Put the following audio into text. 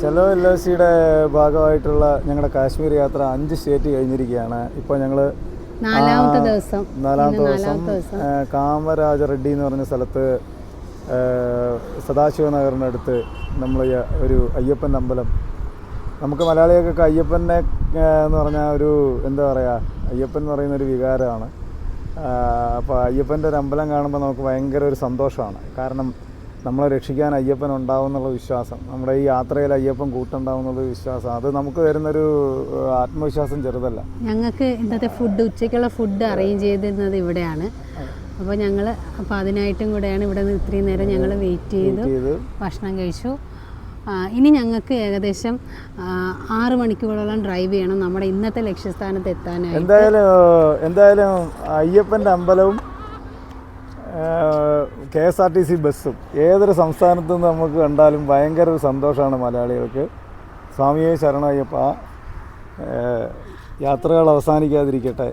ചെലോ LOCയുടെ ഭാഗമായിട്ടുള്ള ഞങ്ങളുടെ കാശ്മീർ യാത്ര 5 സ്റ്റേറ്റ് കഴിഞ്ഞിരിക്കുകയാണ്. ഇപ്പോൾ ഞങ്ങൾ നാലാമത്തെ ദിവസം കാമരാജ റെഡ്ഡി എന്ന് പറഞ്ഞ സ്ഥലത്ത് സദാശിവ നഗറിൻ്റെ അടുത്ത് നമ്മൾ ഒരു അയ്യപ്പൻ അമ്പലം, നമുക്ക് മലയാളികൾക്കൊക്കെ അയ്യപ്പനെ എന്ന് പറഞ്ഞാൽ ഒരു എന്താ പറയുക, അയ്യപ്പൻ എന്ന് പറയുന്നൊരു വികാരമാണ്. അപ്പോൾ അയ്യപ്പൻ്റെ ഒരു അമ്പലം കാണുമ്പോൾ നമുക്ക് ഭയങ്കര ഒരു സന്തോഷമാണ്. കാരണം നമ്മളെ രക്ഷിക്കാൻ അയ്യപ്പൻ ഉണ്ടാവും എന്നുള്ള വിശ്വാസം, നമ്മുടെ ഈ യാത്രയിൽ അയ്യപ്പൻ കൂട്ടുണ്ടാവും എന്നുള്ള വിശ്വാസം, അത് നമുക്ക് തരുന്നൊരു ആത്മവിശ്വാസം ചെറുതല്ല. ഞങ്ങൾക്ക് ഇന്നത്തെ ഉച്ചയ്ക്കുള്ള ഫുഡ് അറേഞ്ച് ചെയ്തിരുന്നത് ഇവിടെയാണ്. അപ്പോൾ അതിനായിട്ടും കൂടെയാണ് ഇവിടെ നിന്ന് ഇത്രയും നേരം ഞങ്ങൾ വെയിറ്റ് ചെയ്ത് ഭക്ഷണം കഴിച്ചു. ഇനി ഞങ്ങൾക്ക് ഏകദേശം 6 മണിക്കൂറോളം ഡ്രൈവ് ചെയ്യണം നമ്മുടെ ഇന്നത്തെ ലക്ഷ്യസ്ഥാനത്ത് എത്താനായി. എന്തായാലും അയ്യപ്പൻ്റെ അമ്പലവും KSRTC ബസ്സും ഏതൊരു സംസ്ഥാനത്തു നിന്ന് നമുക്ക് കണ്ടാലും ഭയങ്കര ഒരു സന്തോഷമാണ് മലയാളികൾക്ക്. സ്വാമിയെ ശരണയ്യപ്പ. യാത്രകൾ അവസാനിക്കാതിരിക്കട്ടെ.